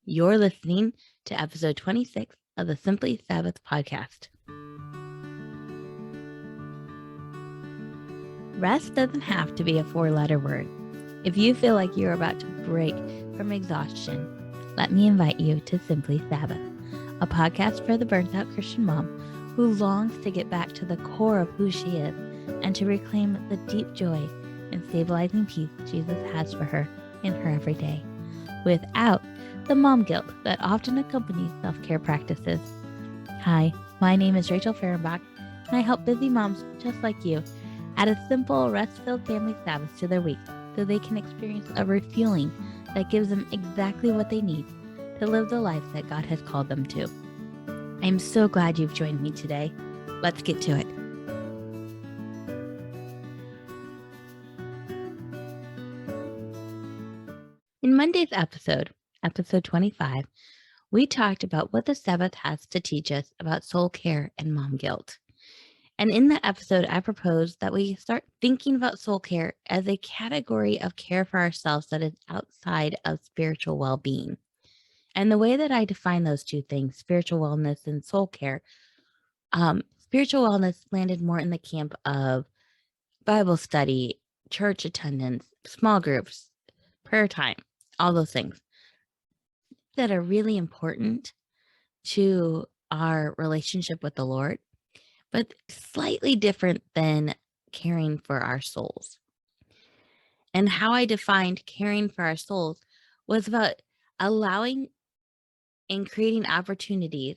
You're listening to episode 26 of the Simply Sabbath podcast. Rest doesn't have to be a four-letter word. If you feel like you're about to break from exhaustion, let me invite you to Simply Sabbath, a podcast for the burnt-out Christian mom who longs to get back to the core of who she is and to reclaim the deep joy and stabilizing peace Jesus has for her in her everyday, without the mom guilt that often accompanies self-care practices. Hi, my name is Rachel Fehrenbach, and I help busy moms just like you add a simple, rest-filled family Sabbath to their week so they can experience a refueling that gives them exactly what they need to live the life that God has called them to. I am so glad you've joined me today. Let's get to it. In Monday's episode 25, we talked about what the Sabbath has to teach us about soul care and mom guilt. And in that episode, I proposed that we start thinking about soul care as a category of care for ourselves that is outside of spiritual well-being. And the way that I define those two things, spiritual wellness and soul care, spiritual wellness landed more in the camp of Bible study, church attendance, small groups, prayer time, all those things that are really important to our relationship with the Lord, but slightly different than caring for our souls. And how I defined caring for our souls was about allowing and creating opportunities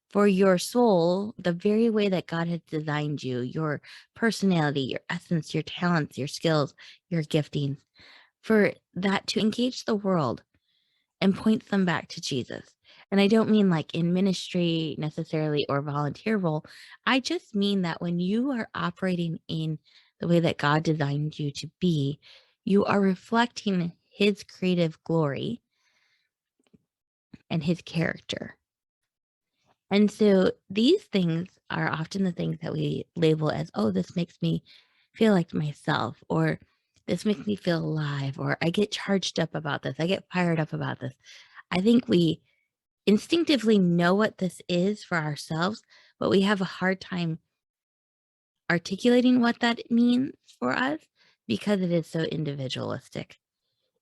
for your soul, the very way that God has designed you, your personality, your essence, your talents, your skills, your giftings, for that to engage the world and point them back to Jesus. And I don't mean like in ministry necessarily or volunteer role. I just mean that when you are operating in the way that God designed you to be, you are reflecting his creative glory and his character. And so these things are often the things that we label as, oh, this makes me feel like myself, or this makes me feel alive, or I get charged up about this. I get fired up about this. I think we instinctively know what this is for ourselves, but we have a hard time articulating what that means for us because it is so individualistic.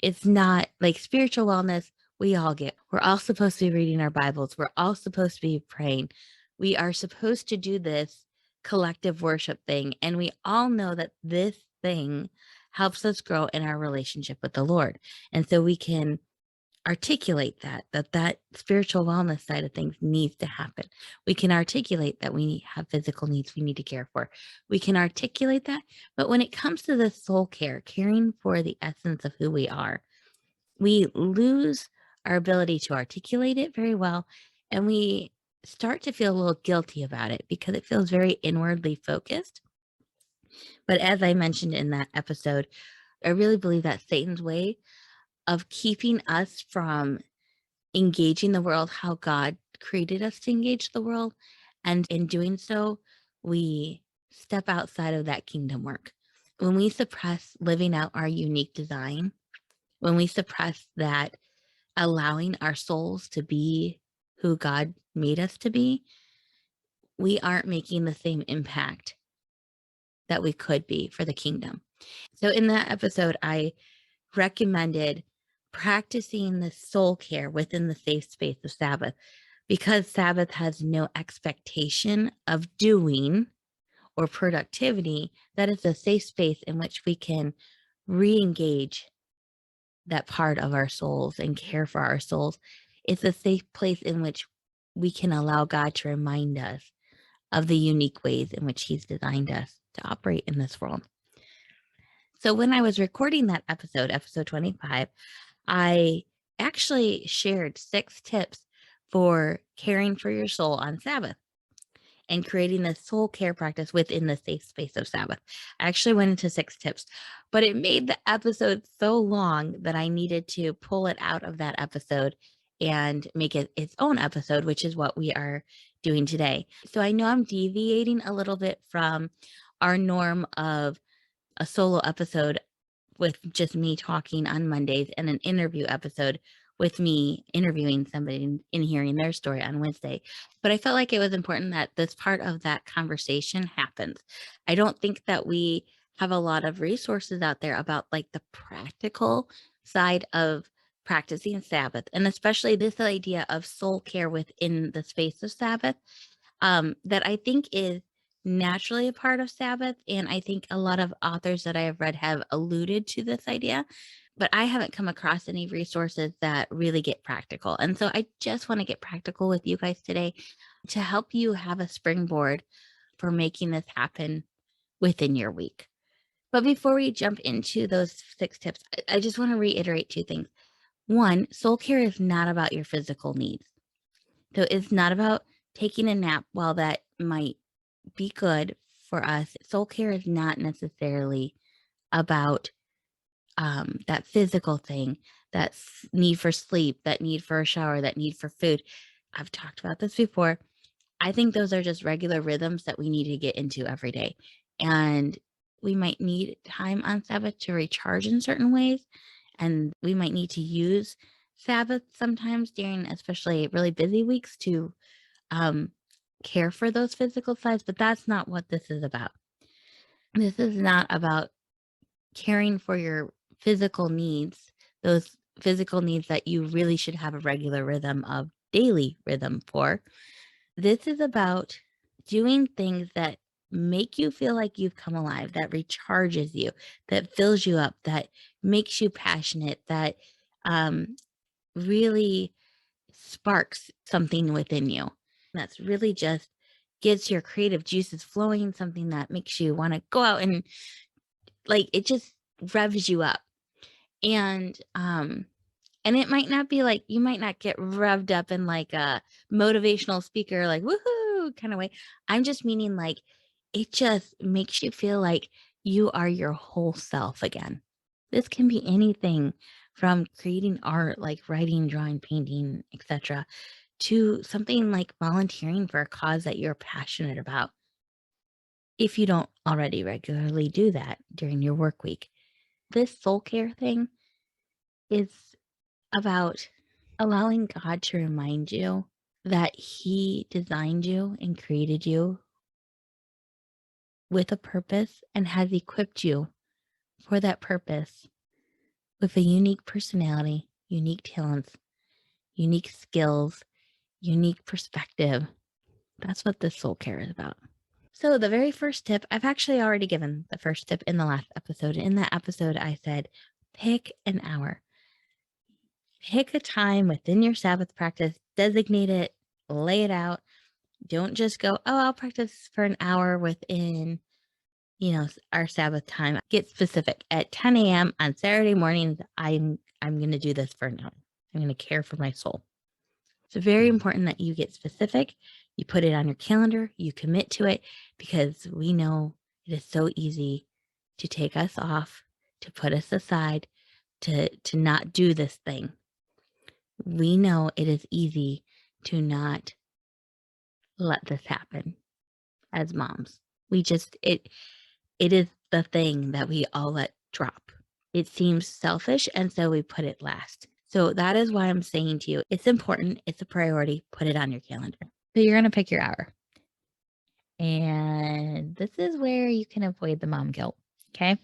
It's not like spiritual wellness, we all get. We're all supposed to be reading our Bibles. We're all supposed to be praying. We are supposed to do this collective worship thing. And we all know that this thing helps us grow in our relationship with the Lord. And so we can articulate that spiritual wellness side of things needs to happen. We can articulate that we have physical needs we need to care for. We can articulate that. But when it comes to the soul care, caring for the essence of who we are, we lose our ability to articulate it very well. And we start to feel a little guilty about it because it feels very inwardly focused. But as I mentioned in that episode, I really believe that Satan's way of keeping us from engaging the world how God created us to engage the world. And in doing so, we step outside of that kingdom work. When we suppress living out our unique design, when we suppress that allowing our souls to be who God made us to be, we aren't making the same impact that we could be for the kingdom. So in that episode, I recommended practicing the soul care within the safe space of Sabbath, because Sabbath has no expectation of doing or productivity. That is a safe space in which we can re-engage that part of our souls and care for our souls. It's a safe place in which we can allow God to remind us of the unique ways in which he's designed us to operate in this world. So when I was recording that episode 25, I actually shared 6 tips for caring for your soul on Sabbath and creating the soul care practice within the safe space of Sabbath. I actually went into 6 tips, but it made the episode so long that I needed to pull it out of that episode and make it its own episode, which is what we are doing today. So I know I'm deviating a little bit from our norm of a solo episode with just me talking on Mondays and an interview episode with me interviewing somebody and hearing their story on Wednesday. But I felt like it was important that this part of that conversation happens. I don't think that we have a lot of resources out there about like the practical side of practicing Sabbath, and especially this idea of soul care within the space of Sabbath, that I think is naturally a part of Sabbath. And I think a lot of authors that I have read have alluded to this idea, but I haven't come across any resources that really get practical. And so I just want to get practical with you guys today to help you have a springboard for making this happen within your week. But before we jump into those 6 tips, I just want to reiterate 2 things. One, soul care is not about your physical needs. So it's not about taking a nap. While that might be good for us, soul care is not necessarily about that physical thing, that need for sleep, that need for a shower, that need for food. I've talked about this before. I think those are just regular rhythms that we need to get into every day. And we might need time on Sabbath to recharge in certain ways. And we might need to use Sabbath sometimes during especially really busy weeks to um, care for those physical sides. But that's not what this is about. This is not about caring for your physical needs, those physical needs that you really should have a regular rhythm of daily rhythm for. This is about doing things that make you feel like you've come alive, that recharges you, that fills you up, that makes you passionate, that really sparks something within you. That's really just gets your creative juices flowing, something that makes you want to go out and like it just revs you up. And it might not be like you might not get revved up in like a motivational speaker, like woohoo kind of way. I'm just meaning like it just makes you feel like you are your whole self again. This can be anything from creating art, like writing, drawing, painting, etc., to something like volunteering for a cause that you're passionate about. If you don't already regularly do that during your work week, this soul care thing is about allowing God to remind you that He designed you and created you with a purpose and has equipped you for that purpose with a unique personality, unique talents, unique skills, unique perspective. That's what this soul care is about. So, the very first tip, I've actually already given the first tip in the last episode. In that episode, I said, pick an hour. Pick a time within your Sabbath practice, designate it, lay it out. Don't just go, oh, I'll practice for an hour within, our Sabbath time. Get specific. At 10 a.m. on Saturday mornings, I'm going to do this for an hour. I'm going to care for my soul. It's very important that you get specific. You put it on your calendar. You commit to it because we know it is so easy to take us off, to put us aside, to not do this thing. We know it is easy to not let this happen as moms. It is the thing that we all let drop. It seems selfish, and so we put it last. So that is why I'm saying to you, it's important, it's a priority, put it on your calendar. So you're going to pick your hour. And this is where you can avoid the mom guilt. Okay.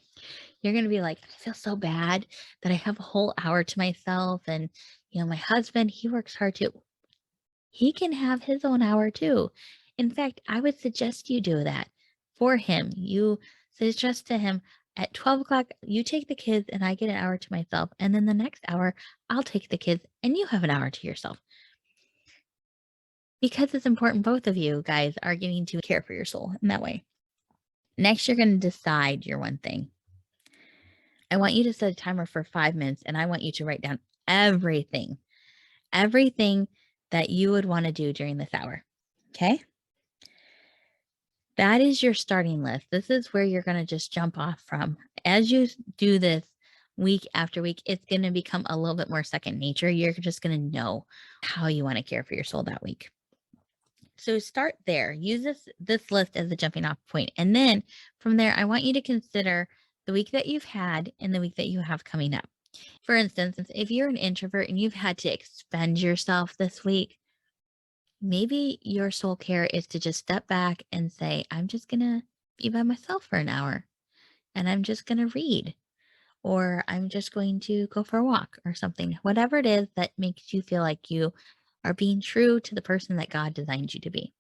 You're going to be like, I feel so bad that I have a whole hour to myself. And, my husband, he works hard too. He can have his own hour too. In fact, I would suggest you do that for him. You suggest to him at 12 o'clock, you take the kids and I get an hour to myself. And then the next hour, I'll take the kids and you have an hour to yourself. Because it's important, both of you guys are getting to care for your soul in that way. Next, you're going to decide your one thing. I want you to set a timer for 5 minutes and I want you to write down everything that you would want to do during this hour. Okay. That is your starting list. This is where you're going to just jump off from. As you do this week after week, it's going to become a little bit more second nature. You're just going to know how you want to care for your soul that week. So start there. Use this list as a jumping off point. And then from there, I want you to consider the week that you've had and the week that you have coming up. For instance, if you're an introvert and you've had to expend yourself this week, maybe your soul care is to just step back and say, I'm just going to be by myself for an hour and I'm just going to read, or I'm just going to go for a walk or something. Whatever it is that makes you feel like you are being true to the person that God designed you to be.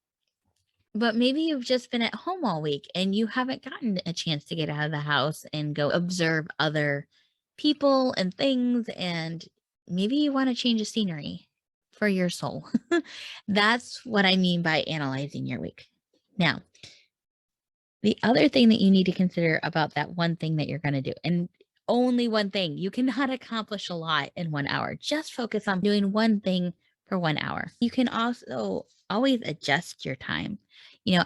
But maybe you've just been at home all week and you haven't gotten a chance to get out of the house and go observe other people and things. And maybe you want to change the scenery for your soul. That's what I mean by analyzing your week. Now, the other thing that you need to consider about that one thing that you're going to do, and only one thing, you cannot accomplish a lot in 1 hour. Just focus on doing one thing for 1 hour. You can also always adjust your time.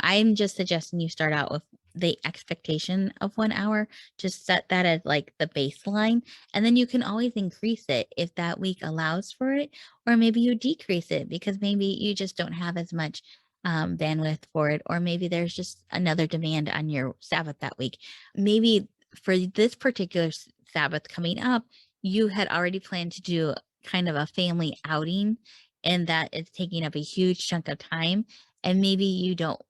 I'm just suggesting you start out with the expectation of 1 hour. Just set that as like the baseline. And then you can always increase it if that week allows for it. Or maybe you decrease it because maybe you just don't have as much bandwidth for it, or maybe there's just another demand on your Sabbath that week. Maybe for this particular Sabbath coming up, you had already planned to do kind of a family outing, and that is taking up a huge chunk of time. And maybe you don't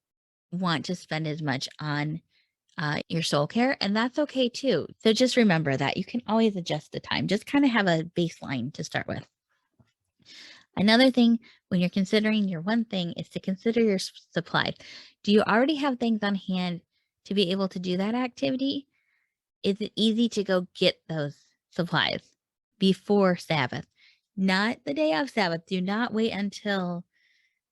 want to spend as much on your soul care, and that's okay too. So just remember that you can always adjust the time. Just kind of have a baseline to start with. Another thing when you're considering your one thing is to consider your supplies. Do you already have things on hand to be able to do that activity? Is it easy to go get those supplies before Sabbath? Not the day of Sabbath. Do not wait until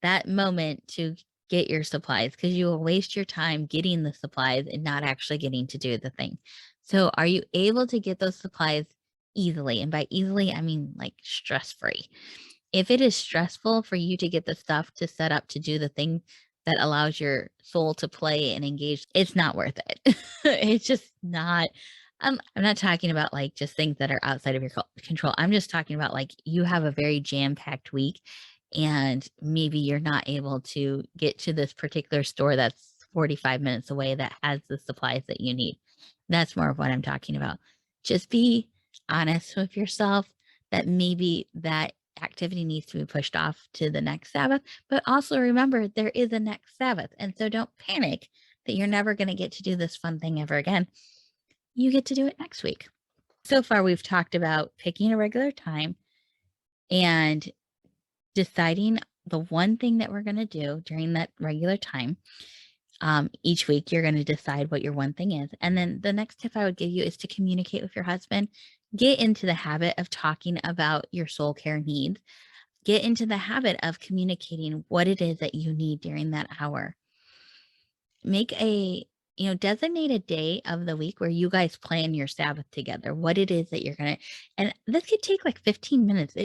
that moment to get your supplies, because you will waste your time getting the supplies and not actually getting to do the thing. So, are you able to get those supplies easily? And by easily, I mean like stress free. If it is stressful for you to get the stuff to set up to do the thing that allows your soul to play and engage, it's not worth it. It's just not. I'm not talking about like just things that are outside of your control. I'm just talking about like you have a very jam-packed week and maybe you're not able to get to this particular store that's 45 minutes away that has the supplies that you need. That's more of what I'm talking about. Just be honest with yourself that maybe that activity needs to be pushed off to the next Sabbath, but also remember there is a next Sabbath. And so don't panic that you're never going to get to do this fun thing ever again. You get to do it next week. So far, we've talked about picking a regular time and deciding the one thing that we're going to do during that regular time. Each week, you're going to decide what your one thing is. And then the next tip I would give you is to communicate with your husband. Get into the habit of talking about your soul care needs. Get into the habit of communicating what it is that you need during that hour. Make a designate a day of the week where you guys plan your Sabbath together, what it is that you're going to, and this could take like 15 minutes.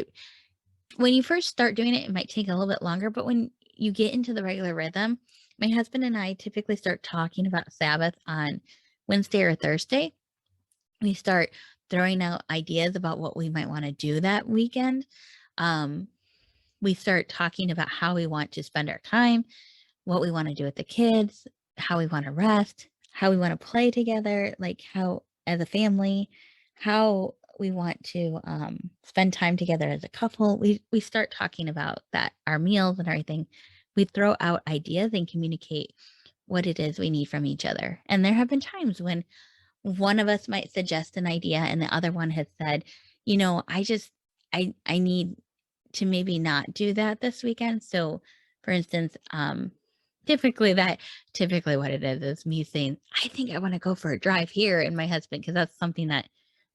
When you first start doing it, it might take a little bit longer, but when you get into the regular rhythm, my husband and I typically start talking about Sabbath on Wednesday or Thursday. We start throwing out ideas about what we might want to do that weekend. Um, we start talking about how we want to spend our time, what we want to do with the kids, how we want to rest, how we want to play together, like how as a family, how we want to spend time together as a couple. We start talking about that, our meals and everything. We throw out ideas and communicate what it is we need from each other. And there have been times when one of us might suggest an idea and the other one has said, I need to maybe not do that this weekend. So for instance, typically what it is me saying, I think I want to go for a drive here, and my husband, because that's something that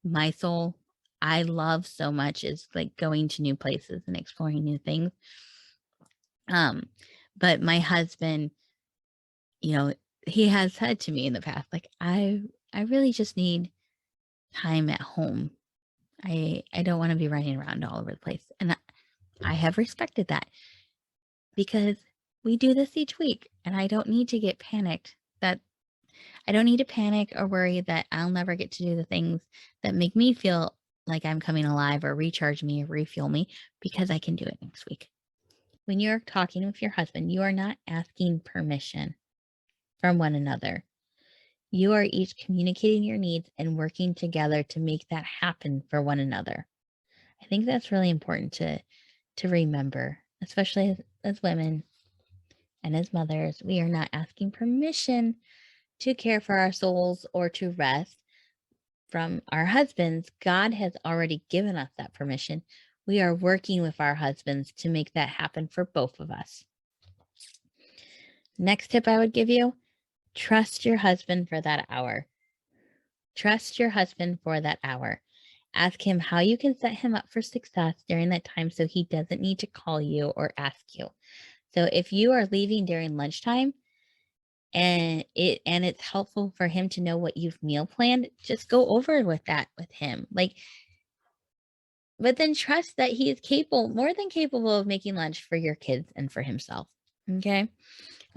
my soul I love so much, is like going to new places and exploring new things. Um, but my husband, you know, he has said to me in the past, like, I really just need time at home. I don't want to be running around all over the place. And I have respected that because we do this each week and I don't need to get panicked that I don't need to panic or worry that I'll never get to do the things that make me feel like I'm coming alive or recharge me or refuel me, because I can do it next week. When you're talking with your husband, you are not asking permission from one another. You are each communicating your needs and working together to make that happen for one another. I think that's really important to remember, especially as women and as mothers. We are not asking permission to care for our souls or to rest from our husbands. God has already given us that permission. We are working with our husbands to make that happen for both of us. Next tip I would give you, trust your husband for that hour. Trust your husband for that hour. Ask him how you can set him up for success during that time so he doesn't need to call you or ask you. So if you are leaving during lunchtime and it's helpful for him to know what you've meal planned, just go over with that with him. But then trust that he is capable, more than capable of making lunch for your kids and for himself. Okay?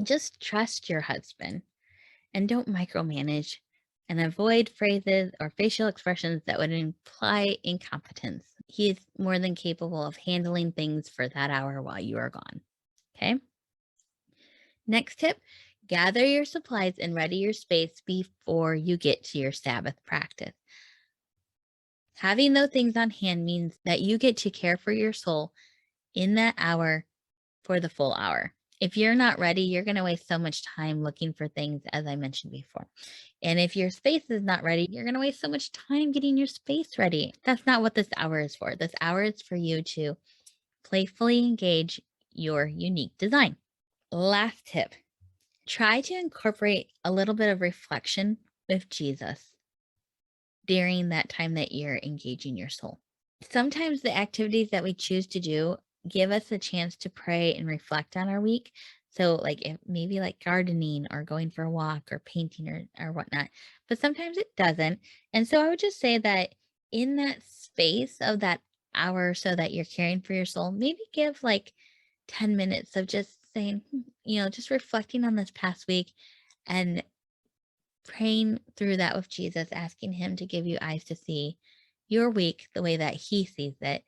Just trust your husband and don't micromanage and avoid phrases or facial expressions that would imply incompetence. He is more than capable of handling things for that hour while you are gone. Okay? Next tip, gather your supplies and ready your space before you get to your Sabbath practice. Having those things on hand means that you get to care for your soul in that hour for the full hour. If you're not ready, you're going to waste so much time looking for things, as I mentioned before. And if your space is not ready, you're going to waste so much time getting your space ready. That's not what this hour is for. This hour is for you to playfully engage your unique design. Last tip, try to incorporate a little bit of reflection with Jesus during that time that you're engaging your soul. Sometimes the activities that we choose to do give us a chance to pray and reflect on our week. So if maybe like gardening or going for a walk or painting or whatnot, but sometimes it doesn't. And so I would just say that in that space of that hour so that you're caring for your soul, maybe give 10 minutes of just saying, just reflecting on this past week and praying through that with Jesus, asking him to give you eyes to see your week the way that he sees it.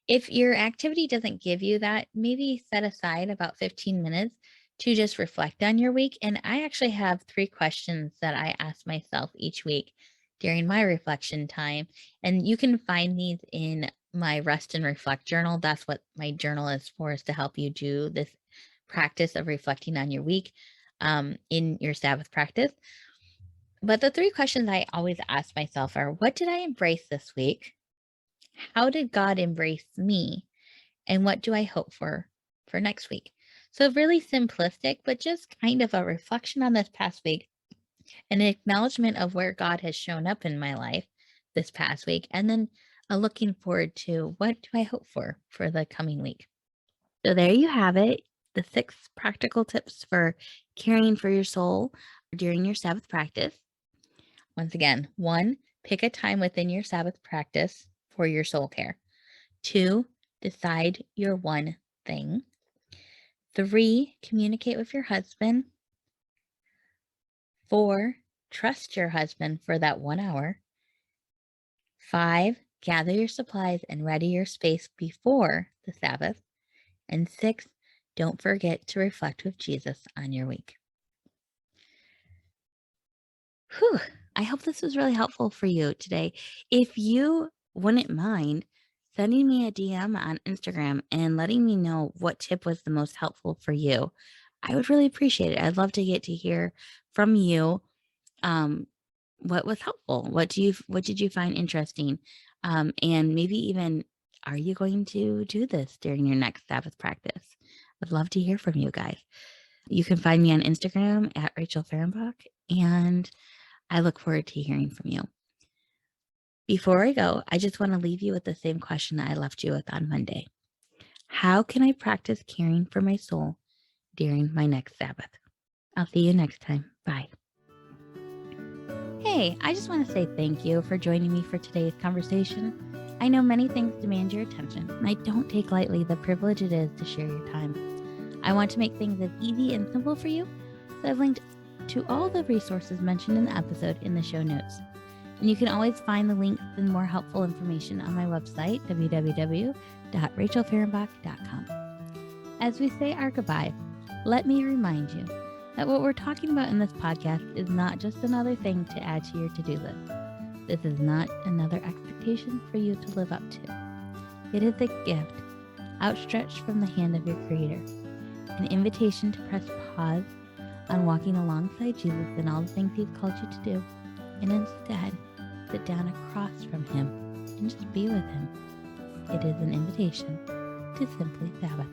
If your activity doesn't give you that, maybe set aside about 15 minutes to just reflect on your week. And I actually have 3 questions that I ask myself each week during my reflection time. And you can find these in my Rest and Reflect journal. That's what my journal is for, is to help you do this practice of reflecting on your week in your Sabbath practice. But the 3 questions I always ask myself are, what did I embrace this week? How did God embrace me? And what do I hope for next week? So really simplistic, but just kind of a reflection on this past week, an acknowledgement of where God has shown up in my life this past week, and then a looking forward to what do I hope for the coming week. So there you have it, the 6 practical tips for caring for your soul during your Sabbath practice. Once again, 1, pick a time within your Sabbath practice for your soul care. 2, decide your one thing. 3, communicate with your husband. 4, trust your husband for that 1 hour. 5, gather your supplies and ready your space before the Sabbath. And 6, don't forget to reflect with Jesus on your week. Whew. I hope this was really helpful for you today. If you wouldn't mind sending me a DM on Instagram and letting me know what tip was the most helpful for you, I would really appreciate it. I'd love to get to hear from you. What was helpful? What did you find interesting? And maybe even, are you going to do this during your next Sabbath practice? I'd love to hear from you guys. You can find me on Instagram at Rachel Fehrenbach, and I look forward to hearing from you. Before I go, I just want to leave you with the same question that I left you with on Monday. How can I practice caring for my soul during my next Sabbath? I'll see you next time. Bye. Hey, I just want to say thank you for joining me for today's conversation. I know many things demand your attention, and I don't take lightly the privilege it is to share your time. I want to make things as easy and simple for you, so I've linked to all the resources mentioned in the episode in the show notes. And you can always find the links and more helpful information on my website, www.rachelfehrenbach.com. As we say our goodbye, let me remind you that what we're talking about in this podcast is not just another thing to add to your to-do list. This is not another expectation for you to live up to. It is a gift outstretched from the hand of your Creator, an invitation to press pause on walking alongside Jesus in all the things He's called you to do, and instead sit down across from Him and just be with Him. It is an invitation to simply Sabbath.